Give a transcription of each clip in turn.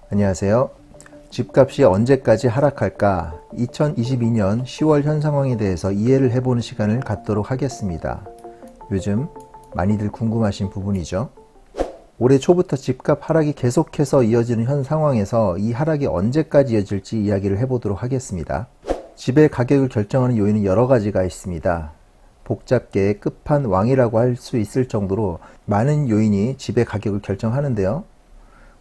안녕하세요. 집값이 언제까지 하락할까? 2022년 10월 현 상황에 대해서 이해를 해보는 시간을 갖도록 하겠습니다. 요즘 많이들 궁금하신 부분이죠. 올해 초부터 집값 하락이 계속해서 이어지는 현 상황에서 이 하락이 언제까지 이어질지 이야기를 해보도록 하겠습니다. 집의 가격을 결정하는 요인은 여러 가지가 있습니다. 복잡계의 끝판왕이라고 할 수 있을 정도로 많은 요인이 집의 가격을 결정하는데요.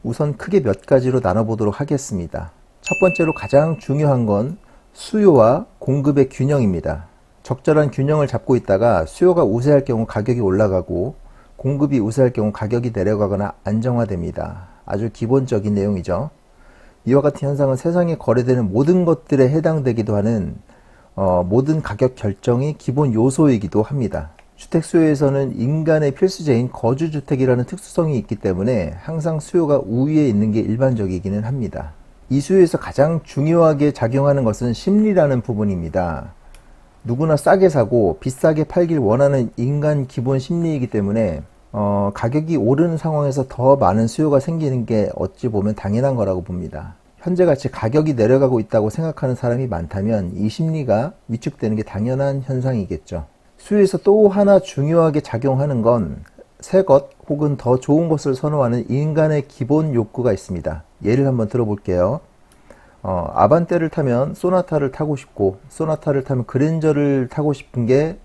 우선 크게 몇 가지로 나눠보도록 하겠습니다. 첫 번째로 가장 중요한 건 수요와 공급의 균형입니다. 적절한 균형을 잡고 있다가 수요가 우세할 경우 가격이 올라가고 공급이 우세할 경우 가격이 내려가거나 안정화됩니다. 아주 기본적인 내용이죠. 이와 같은 현상은 세상에 거래되는 모든 것들에 해당되기도 하는 모든 가격 결정이 기본 요소이기도 합니다. 주택 수요에서는 인간의 필수제인 거주주택이라는 특수성이 있기 때문에 항상 수요가 우위에 있는 게 일반적이기는 합니다. 이 수요에서 가장 중요하게 작용하는 것은 심리라는 부분입니다. 누구나 싸게 사고 비싸게 팔길 원하는 인간 기본 심리이기 때문에 가격이 오르는 상황에서 더 많은 수요가 생기는 게 어찌 보면 당연한 거라고 봅니다. 현재같이 가격이 내려가고 있다고 생각하는 사람이 많다면 이 심리가 위축되는 게 당연한 현상이겠죠. 수요에서 또 하나 중요하게 작용하는 건 새 것 혹은 더 좋은 것을 선호하는 인간의 기본 욕구가 있습니다. 예를 한번 들어볼게요. 아반떼를 타면 소나타를 타고 싶고 소나타를 타면 그랜저를 타고 싶은 게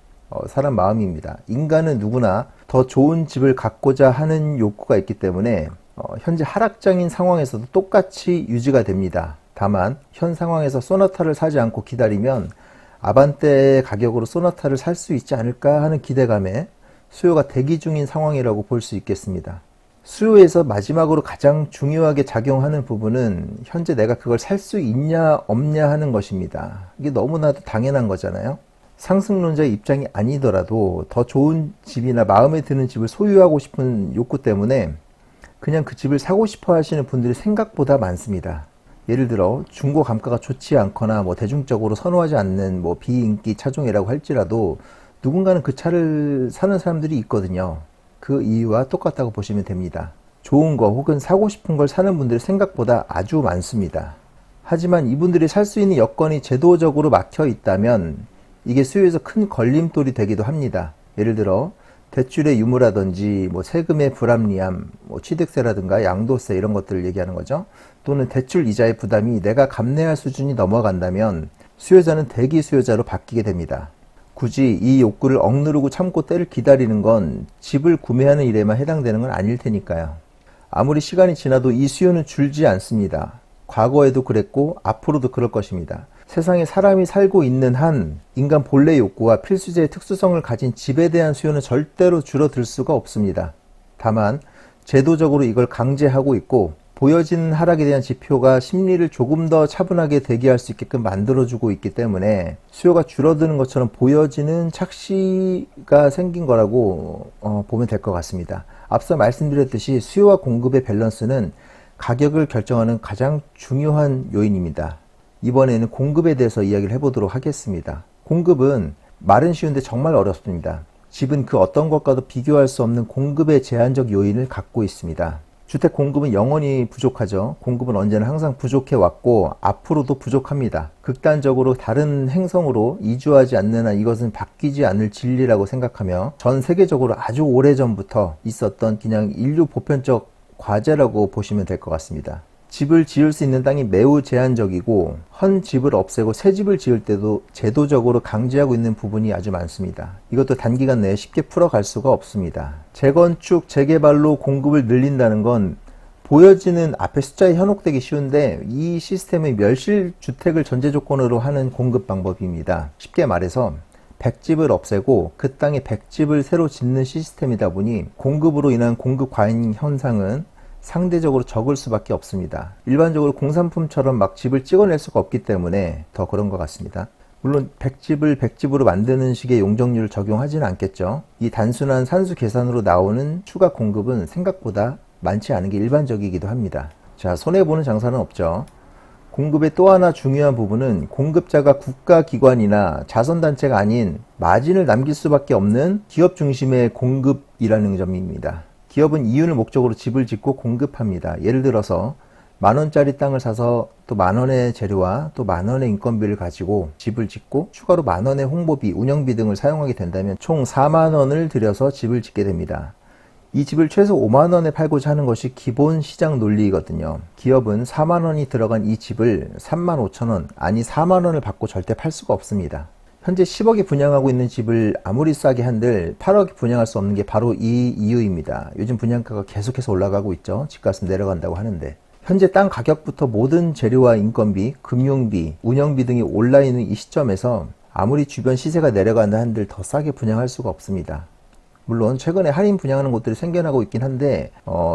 사람 마음입니다. 인간은 누구나 더 좋은 집을 갖고자 하는 욕구가 있기 때문에 현재 하락장인 상황에서도 똑같이 유지가 됩니다. 다만 현 상황에서 소나타를 사지 않고 기다리면 아반떼의 가격으로 소나타를 살 수 있지 않을까 하는 기대감에 수요가 대기 중인 상황이라고 볼 수 있겠습니다. 수요에서 마지막으로 가장 중요하게 작용하는 부분은 현재 내가 그걸 살 수 있냐 없냐 하는 것입니다. 이게 너무나도 당연한 거잖아요. 상승론자의 입장이 아니더라도 더 좋은 집이나 마음에 드는 집을 소유하고 싶은 욕구 때문에 그냥 그 집을 사고 싶어 하시는 분들이 생각보다 많습니다. 예를 들어 중고 감가가 좋지 않거나 대중적으로 선호하지 않는 비인기 차종이라고 할지라도 누군가는 그 차를 사는 사람들이 있거든요. 그 이유와 똑같다고 보시면 됩니다. 좋은 거 혹은 사고 싶은 걸 사는 분들이 생각보다 아주 많습니다. 하지만 이분들이 살 수 있는 여건이 제도적으로 막혀 있다면 이게 수요에서 큰 걸림돌이 되기도 합니다. 예를 들어 대출의 유무라든지 세금의 불합리함, 취득세라든가 양도세 이런 것들을 얘기하는 거죠. 또는 대출 이자의 부담이 내가 감내할 수준이 넘어간다면 수요자는 대기 수요자로 바뀌게 됩니다. 굳이 이 욕구를 억누르고 참고 때를 기다리는 건 집을 구매하는 일에만 해당되는 건 아닐 테니까요. 아무리 시간이 지나도 이 수요는 줄지 않습니다. 과거에도 그랬고 앞으로도 그럴 것입니다. 세상에 사람이 살고 있는 한 인간 본래 욕구와 필수제의 특수성을 가진 집에 대한 수요는 절대로 줄어들 수가 없습니다. 다만 제도적으로 이걸 강제하고 있고 보여지는 하락에 대한 지표가 심리를 조금 더 차분하게 대기할 수 있게끔 만들어주고 있기 때문에 수요가 줄어드는 것처럼 보여지는 착시가 생긴 거라고 보면 될 것 같습니다. 앞서 말씀드렸듯이 수요와 공급의 밸런스는 가격을 결정하는 가장 중요한 요인입니다. 이번에는 공급에 대해서 이야기를 해보도록 하겠습니다. 공급은 말은 쉬운데 정말 어렵습니다. 집은 그 어떤 것과도 비교할 수 없는 공급의 제한적 요인을 갖고 있습니다. 주택 공급은 영원히 부족하죠. 공급은 언제나 항상 부족해 왔고 앞으로도 부족합니다. 극단적으로 다른 행성으로 이주하지 않는 한 이것은 바뀌지 않을 진리라고 생각하며 전 세계적으로 아주 오래전부터 있었던 그냥 인류 보편적 과제라고 보시면 될 것 같습니다. 집을 지을 수 있는 땅이 매우 제한적이고 헌 집을 없애고 새 집을 지을 때도 제도적으로 강제하고 있는 부분이 아주 많습니다. 이것도 단기간 내에 쉽게 풀어갈 수가 없습니다. 재건축, 재개발로 공급을 늘린다는 건 보여지는 앞에 숫자에 현혹되기 쉬운데 이 시스템의 멸실주택을 전제 조건으로 하는 공급 방법입니다. 쉽게 말해서 100집을 없애고 그 땅에 100집을 새로 짓는 시스템이다 보니 공급으로 인한 공급 과잉 현상은 상대적으로 적을 수밖에 없습니다. 일반적으로 공산품처럼 막 집을 찍어낼 수가 없기 때문에 더 그런 것 같습니다. 물론 100집을 100집으로 만드는 식의 용적률을 적용하지는 않겠죠. 이 단순한 산수 계산으로 나오는 추가 공급은 생각보다 많지 않은 게 일반적이기도 합니다. 자, 손해보는 장사는 없죠. 공급의 또 하나 중요한 부분은 공급자가 국가기관이나 자선단체가 아닌 마진을 남길 수밖에 없는 기업 중심의 공급이라는 점입니다. 기업은 이윤을 목적으로 집을 짓고 공급합니다. 예를 들어서 10,000원짜리 땅을 사서 또 10,000원의 재료와 또 10,000원의 인건비를 가지고 집을 짓고 추가로 10,000원의 홍보비, 운영비 등을 사용하게 된다면 총 40,000원을 들여서 집을 짓게 됩니다. 이 집을 최소 50,000원에 팔고자 하는 것이 기본 시장 논리이거든요. 기업은 40,000원이 들어간 이 집을 35,000원, 아니 40,000원을 받고 절대 팔 수가 없습니다. 현재 10억에 분양하고 있는 집을 아무리 싸게 한들 8억에 분양할 수 없는 게 바로 이 이유입니다. 요즘 분양가가 계속해서 올라가고 있죠. 집값은 내려간다고 하는데. 현재 땅 가격부터 모든 재료와 인건비, 금융비, 운영비 등이 올라 있는 이 시점에서 아무리 주변 시세가 내려간다 한들 더 싸게 분양할 수가 없습니다. 물론 최근에 할인 분양하는 곳들이 생겨나고 있긴 한데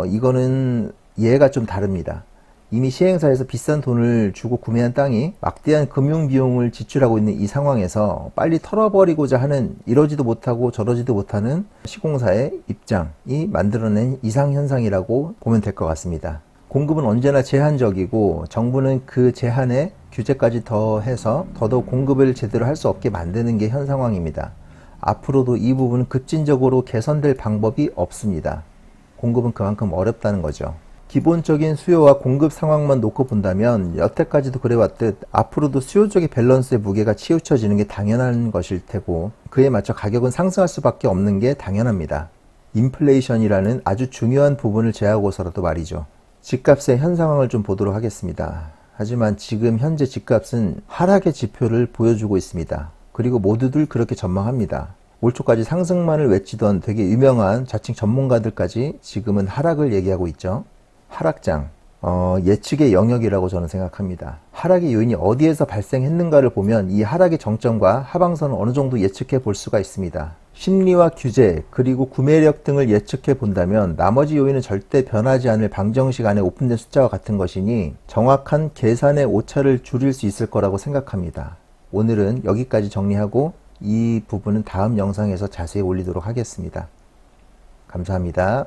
이거는 예가 좀 다릅니다. 이미 시행사에서 비싼 돈을 주고 구매한 땅이 막대한 금융비용을 지출하고 있는 이 상황에서 빨리 털어버리고자 하는 이러지도 못하고 저러지도 못하는 시공사의 입장이 만들어낸 이상현상이라고 보면 될 것 같습니다. 공급은 언제나 제한적이고 정부는 그 제한에 규제까지 더해서 더더욱 공급을 제대로 할 수 없게 만드는 게 현 상황입니다. 앞으로도 이 부분은 급진적으로 개선될 방법이 없습니다. 공급은 그만큼 어렵다는 거죠. 기본적인 수요와 공급 상황만 놓고 본다면 여태까지도 그래왔듯 앞으로도 수요 쪽의 밸런스의 무게가 치우쳐지는 게 당연한 것일 테고 그에 맞춰 가격은 상승할 수밖에 없는 게 당연합니다. 인플레이션이라는 아주 중요한 부분을 제하고서라도 말이죠. 집값의 현 상황을 좀 보도록 하겠습니다. 하지만 지금 현재 집값은 하락의 지표를 보여주고 있습니다. 그리고 모두들 그렇게 전망합니다. 올 초까지 상승만을 외치던 되게 유명한 자칭 전문가들까지 지금은 하락을 얘기하고 있죠. 하락장, 예측의 영역이라고 저는 생각합니다. 하락의 요인이 어디에서 발생했는가를 보면 이 하락의 정점과 하방선을 어느 정도 예측해 볼 수가 있습니다. 심리와 규제, 그리고 구매력 등을 예측해 본다면 나머지 요인은 절대 변하지 않을 방정식 안에 오픈된 숫자와 같은 것이니 정확한 계산의 오차를 줄일 수 있을 거라고 생각합니다. 오늘은 여기까지 정리하고 이 부분은 다음 영상에서 자세히 올리도록 하겠습니다. 감사합니다.